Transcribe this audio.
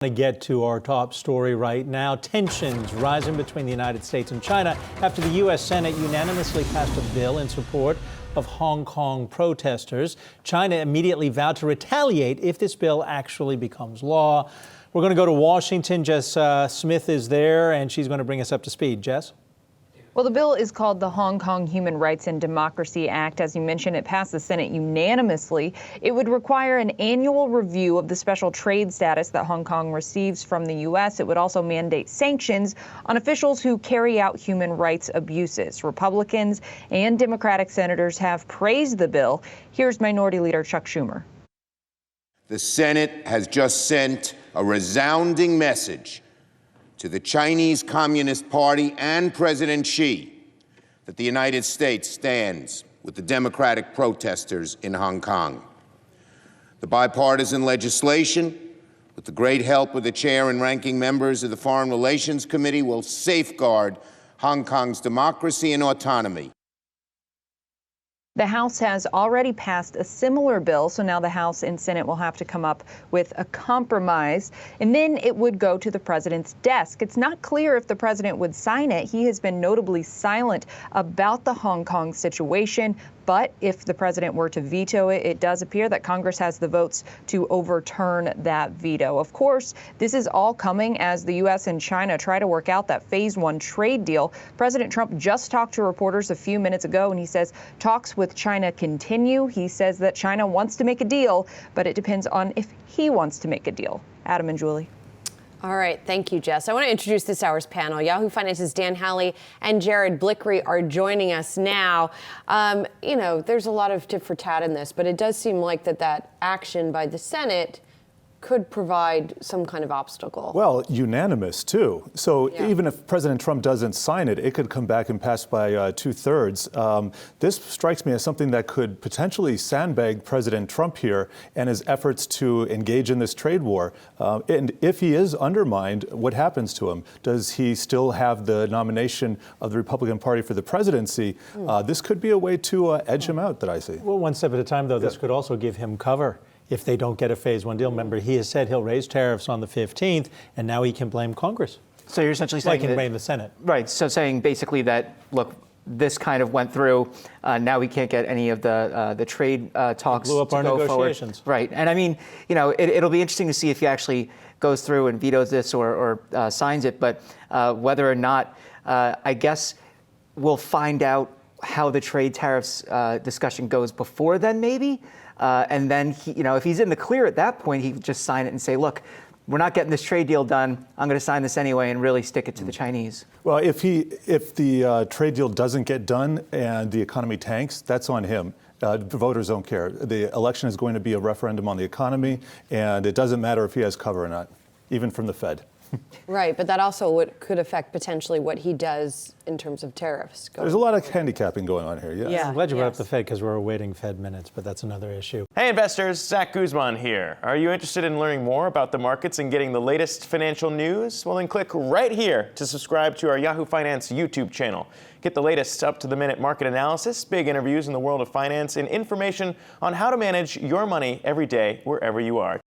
To get to our top story right now, tensions rising between the United States and China after the U.S. Senate unanimously passed a bill in support of Hong Kong protesters. China immediately vowed to retaliate if this bill actually becomes law. We're going to go to Washington. Jess Smith is there, and she's going to bring us up to speed. Jess? Well, the bill is called the Hong Kong Human Rights and Democracy Act. As you mentioned, it passed the Senate unanimously. It would require an annual review of the special trade status that Hong Kong receives from the U.S. It would also mandate sanctions on officials who carry out human rights abuses. Republicans and Democratic senators have praised the bill. Here's Minority Leader Chuck Schumer. The Senate has just sent a resounding message to the Chinese Communist Party and President Xi that the United States stands with the democratic protesters in Hong Kong. The bipartisan legislation, with the great help of the chair and ranking members of the Foreign Relations Committee, will safeguard Hong Kong's democracy and autonomy. The House has already passed a similar bill, so now the House and Senate will have to come up with a compromise, and then it would go to the president's desk. It's not clear if the president would sign it. He has been notably silent about the Hong Kong situation, but if the president were to veto it, it does appear that Congress has the votes to overturn that veto. Of course, this is all coming as the U.S. and China try to work out that Phase 1 trade deal. President Trump just talked to reporters a few minutes ago, and he says talks with China continue. He says that China wants to make a deal, but it depends on if he wants to make a deal. Adam and Julie. All right. Thank you, Jess. I want to introduce this hour's panel. Yahoo Finance's Dan Howley and Jared Blickery are joining us now. There's a lot of tit for tat in this, but it does seem like that action by the Senate could provide some kind of obstacle. Well, unanimous, too. So even if President Trump doesn't sign it, it could come back and pass by 2/3. This strikes me as something that could potentially sandbag President Trump here and his efforts to engage in this trade war. And if he is undermined, what happens to him? Does he still have the nomination of the Republican Party for the presidency? This could be a way to edge him out, that I see. Well, one step at a time, though, this could also give him cover if they don't get a Phase 1 deal. Remember, he has said he'll raise tariffs on the 15th, and now he can blame Congress. So you're essentially saying he can blame the Senate. Right. So saying basically that, look, this kind of went through. Now we can't get any of the trade talks blew up to our go negotiations. Forward. Right. And I mean, it'll be interesting to see if he actually goes through and vetoes this or signs it. But whether or not, I guess we'll find out how the trade tariffs discussion goes before then, maybe. And then, if he's in the clear at that point, he can just sign it and say, look, we're not getting this trade deal done. I'm going to sign this anyway and really stick it to the Chinese. Well, if the trade deal doesn't get done and the economy tanks, that's on him. The voters don't care. The election is going to be a referendum on the economy, and it doesn't matter if he has cover or not, even from the Fed. Right, but that also could affect potentially what he does in terms of tariffs. There's a lot of handicapping going on here. Yes. Yeah. I'm glad you brought up the Fed because we're awaiting Fed minutes, but that's another issue. Hey investors, Zach Guzman here. Are you interested in learning more about the markets and getting the latest financial news? Well, then click right here to subscribe to our Yahoo Finance YouTube channel. Get the latest up-to-the-minute market analysis, big interviews in the world of finance, and information on how to manage your money every day wherever you are.